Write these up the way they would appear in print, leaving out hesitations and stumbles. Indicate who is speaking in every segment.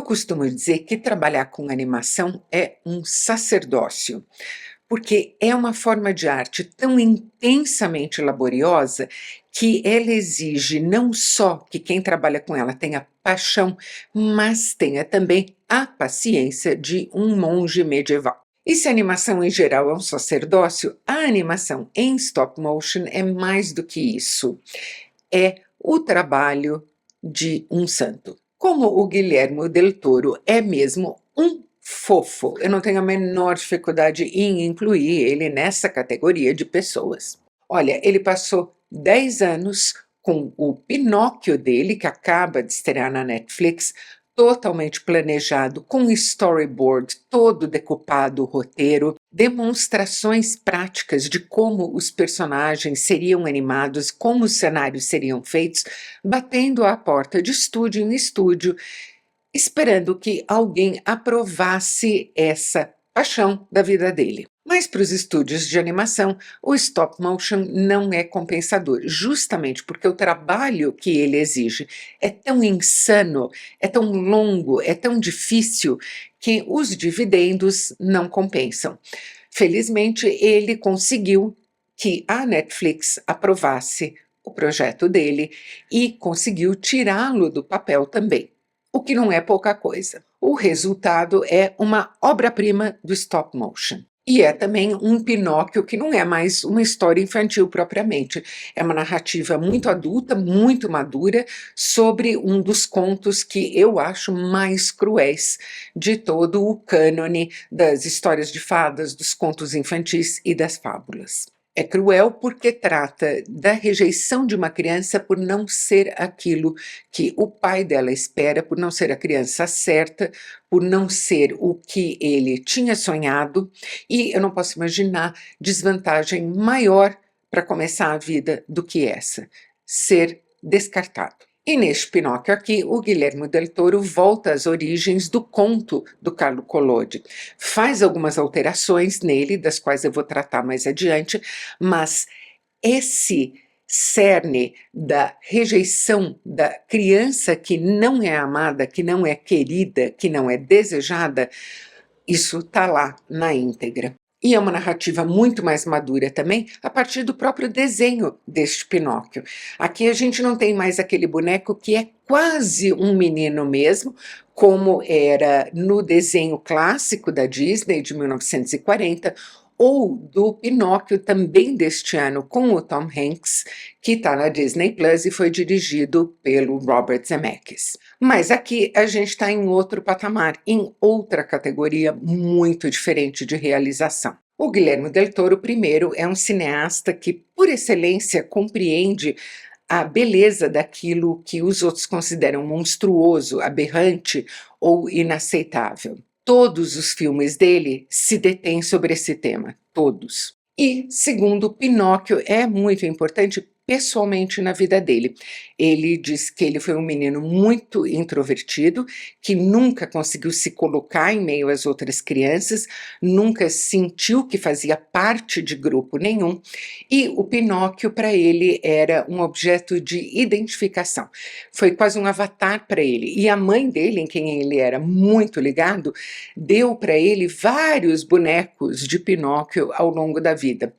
Speaker 1: costumo dizer que trabalhar com animação é um sacerdócio, porque é uma forma de arte tão intensamente laboriosa que ela exige não só que quem trabalha com ela tenha paixão, mas tenha também a paciência de um monge medieval. E se a animação em geral é um sacerdócio, a animação em stop motion é mais do que isso. É o trabalho de um santo. Como o Guilherme Del Toro é mesmo um fofo, eu não tenho a menor dificuldade em incluir ele nessa categoria de pessoas. Olha, ele passou 10 anos com o Pinóquio dele, que acaba de estrear na Netflix, totalmente planejado, com storyboard todo decupado, o roteiro, demonstrações práticas de como os personagens seriam animados, como os cenários seriam feitos, batendo à porta de estúdio em estúdio, esperando que alguém aprovasse essa paixão da vida dele. Mas para os estúdios de animação, o stop motion não é compensador, justamente porque o trabalho que ele exige é tão insano, é tão longo, é tão difícil, que os dividendos não compensam. Felizmente, ele conseguiu que a Netflix aprovasse o projeto dele e conseguiu tirá-lo do papel também, o que não é pouca coisa. O resultado é uma obra-prima do stop motion. E é também um Pinóquio que não é mais uma história infantil propriamente. É uma narrativa muito adulta, muito madura, sobre um dos contos que eu acho mais cruéis de todo o cânone das histórias de fadas, dos contos infantis e das fábulas. É cruel porque trata da rejeição de uma criança por não ser aquilo que o pai dela espera, por não ser a criança certa, por não ser o que ele tinha sonhado, e eu não posso imaginar desvantagem maior para começar a vida do que essa, ser descartado. E neste Pinóquio aqui, o Guilherme Del Toro volta às origens do conto do Carlo Collodi. Faz algumas alterações nele, das quais eu vou tratar mais adiante, mas esse cerne da rejeição da criança que não é amada, que não é querida, que não é desejada, isso está lá na íntegra. E é uma narrativa muito mais madura também, a partir do próprio desenho deste Pinóquio. Aqui a gente não tem mais aquele boneco que é quase um menino mesmo, como era no desenho clássico da Disney de 1940, ou do Pinóquio também deste ano com o Tom Hanks, que está na Disney Plus e foi dirigido pelo Robert Zemeckis. Mas aqui a gente está em outro patamar, em outra categoria muito diferente de realização. O Guilherme Del Toro, primeiro, é um cineasta que, por excelência, compreende a beleza daquilo que os outros consideram monstruoso, aberrante ou inaceitável. Todos os filmes dele se detêm sobre esse tema, todos. E, segundo, Pinóquio é muito importante pessoalmente na vida dele. Ele diz que ele foi um menino muito introvertido, que nunca conseguiu se colocar em meio às outras crianças, nunca sentiu que fazia parte de grupo nenhum, e o Pinóquio para ele era um objeto de identificação. Foi quase um avatar para ele. E a mãe dele, em quem ele era muito ligado, deu para ele vários bonecos de Pinóquio ao longo da vida.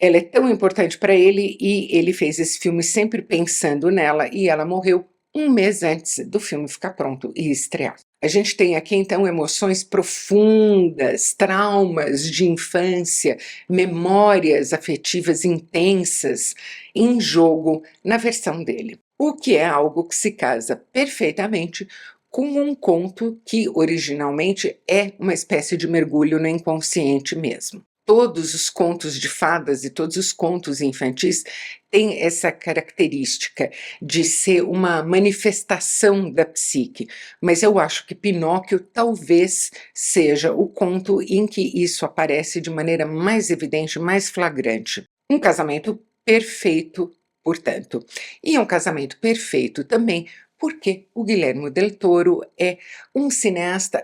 Speaker 1: Ela é tão importante para ele e ele fez esse filme sempre pensando nela, e ela morreu um mês antes do filme ficar pronto e estrear. A gente tem aqui então emoções profundas, traumas de infância, memórias afetivas intensas em jogo na versão dele. O que é algo que se casa perfeitamente com um conto que originalmente é uma espécie de mergulho no inconsciente mesmo. Todos os contos de fadas e todos os contos infantis têm essa característica de ser uma manifestação da psique, mas eu acho que Pinóquio talvez seja o conto em que isso aparece de maneira mais evidente, mais flagrante. Um casamento perfeito, portanto, e é um casamento perfeito também porque o Guilherme Del Toro é um cineasta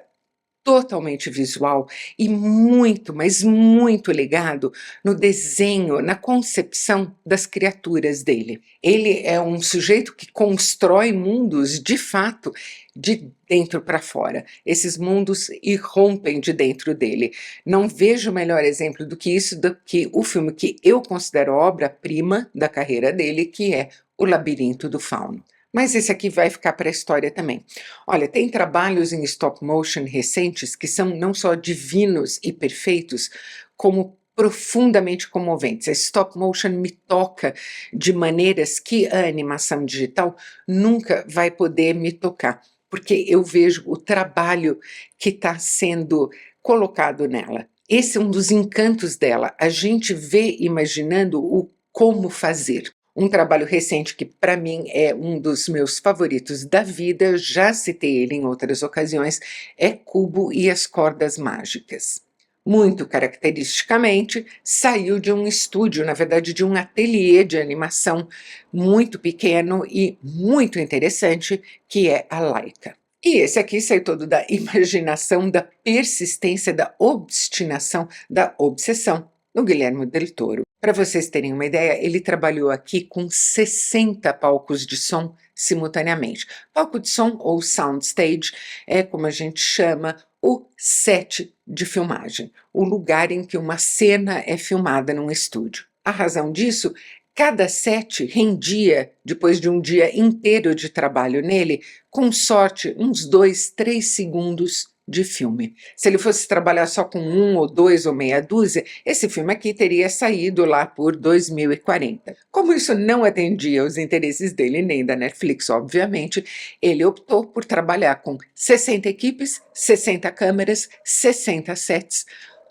Speaker 1: totalmente visual e muito, mas muito ligado no desenho, na concepção das criaturas dele. Ele é um sujeito que constrói mundos de fato de dentro para fora. Esses mundos irrompem de dentro dele. Não vejo melhor exemplo do que isso, do que o filme que eu considero obra-prima da carreira dele, que é O Labirinto do Fauno. Mas esse aqui vai ficar para a história também. Olha, tem trabalhos em stop motion recentes que são não só divinos e perfeitos, como profundamente comoventes. A stop motion me toca de maneiras que a animação digital nunca vai poder me tocar, porque eu vejo o trabalho que está sendo colocado nela. Esse é um dos encantos dela, a gente vê imaginando o como fazer. Um trabalho recente que, para mim, é um dos meus favoritos da vida, já citei ele em outras ocasiões, é Kubo e as Cordas Mágicas. Muito caracteristicamente, saiu de um estúdio, na verdade, de um ateliê de animação muito pequeno e muito interessante, que é a Laika. E esse aqui saiu todo da imaginação, da persistência, da obstinação, da obsessão, no Guilherme Del Toro. Para vocês terem uma ideia, ele trabalhou aqui com 60 palcos de som simultaneamente. Palco de som, ou soundstage, é como a gente chama o set de filmagem, o lugar em que uma cena é filmada num estúdio. A razão disso, cada set rendia, depois de um dia inteiro de trabalho nele, com sorte, uns 2, 3 segundos de filme. Se ele fosse trabalhar só com 1 ou 2 ou meia dúzia, esse filme aqui teria saído lá por 2040. Como isso não atendia aos interesses dele nem da Netflix, obviamente, ele optou por trabalhar com 60 equipes, 60 câmeras, 60 sets,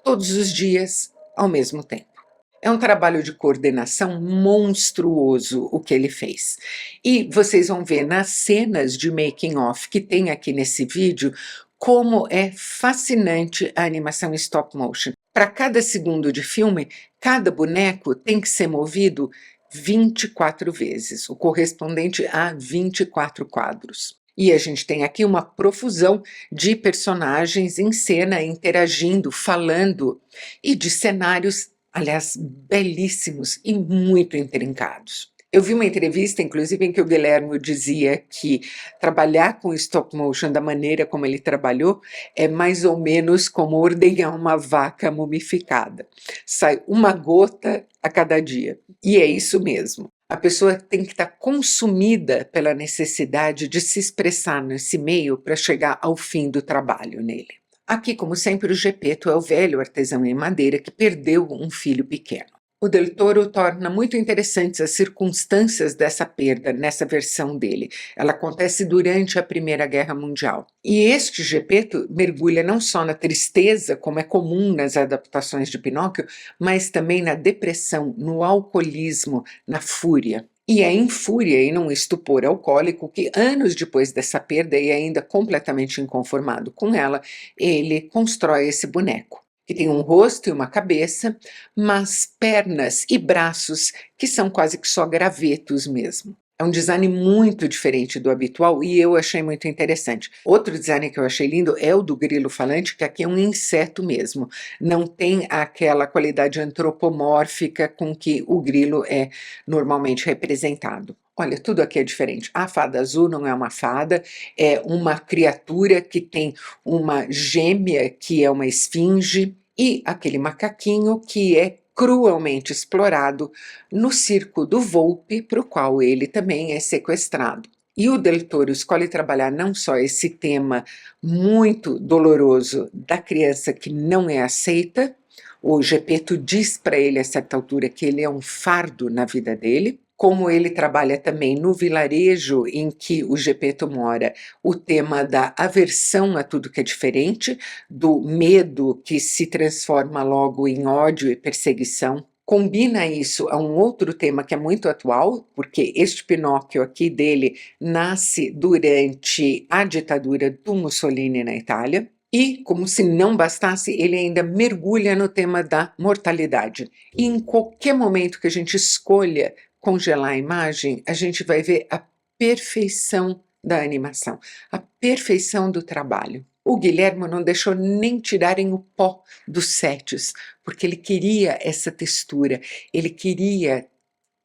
Speaker 1: todos os dias, ao mesmo tempo. É um trabalho de coordenação monstruoso o que ele fez. E vocês vão ver nas cenas de making of que tem aqui nesse vídeo como é fascinante a animação stop motion. Para cada segundo de filme, cada boneco tem que ser movido 24 vezes, o correspondente a 24 quadros. E a gente tem aqui uma profusão de personagens em cena, interagindo, falando, e de cenários, aliás, belíssimos e muito intrincados. Eu vi uma entrevista, inclusive, em que o Guilherme dizia que trabalhar com stop motion da maneira como ele trabalhou é mais ou menos como ordenhar uma vaca mumificada. Sai uma gota a cada dia. E é isso mesmo. A pessoa tem que estar consumida pela necessidade de se expressar nesse meio para chegar ao fim do trabalho nele. Aqui, como sempre, o Gepeto é o velho artesão em madeira que perdeu um filho pequeno. O Del Toro torna muito interessantes as circunstâncias dessa perda nessa versão dele. Ela acontece durante a Primeira Guerra Mundial. E este Gepeto mergulha não só na tristeza, como é comum nas adaptações de Pinóquio, mas também na depressão, no alcoolismo, na fúria. E é em fúria e num estupor alcoólico que, anos depois dessa perda e ainda completamente inconformado com ela, ele constrói esse boneco, que tem um rosto e uma cabeça, mas pernas e braços que são quase que só gravetos mesmo. É um design muito diferente do habitual e eu achei muito interessante. Outro design que eu achei lindo é o do grilo falante, que aqui é um inseto mesmo. Não tem aquela qualidade antropomórfica com que o grilo é normalmente representado. Olha, tudo aqui é diferente. A fada azul não é uma fada, é uma criatura que tem uma gêmea que é uma esfinge e aquele macaquinho que é cruelmente explorado no circo do Volpe, para o qual ele também é sequestrado. E o Del Toro escolhe trabalhar não só esse tema muito doloroso da criança que não é aceita, o Gepeto diz para ele a certa altura que ele é um fardo na vida dele, como ele trabalha também no vilarejo em que o Gepeto mora, o tema da aversão a tudo que é diferente, do medo que se transforma logo em ódio e perseguição. Combina isso a um outro tema que é muito atual, porque este Pinóquio aqui dele nasce durante a ditadura do Mussolini na Itália. E, como se não bastasse, ele ainda mergulha no tema da mortalidade. E em qualquer momento que a gente escolha congelar a imagem, a gente vai ver a perfeição da animação, a perfeição do trabalho. O Guilherme não deixou nem tirarem o pó dos sets, porque ele queria essa textura, ele queria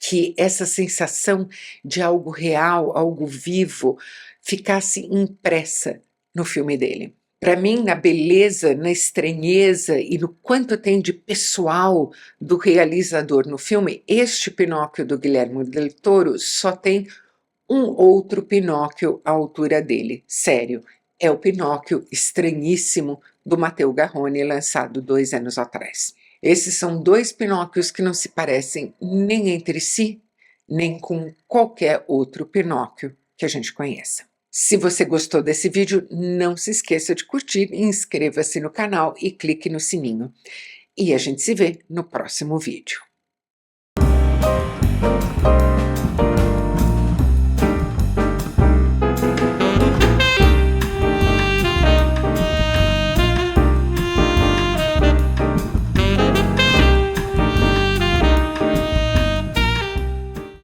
Speaker 1: que essa sensação de algo real, algo vivo, ficasse impressa no filme dele. Para mim, na beleza, na estranheza e no quanto tem de pessoal do realizador no filme, este Pinóquio do Guilherme Del Toro só tem um outro Pinóquio à altura dele, sério, é o Pinóquio estranhíssimo do Matteo Garrone, lançado 2 anos atrás. Esses são dois Pinóquios que não se parecem nem entre si, nem com qualquer outro Pinóquio que a gente conheça. Se você gostou desse vídeo, não se esqueça de curtir, inscreva-se no canal e clique no sininho. E a gente se vê no próximo vídeo.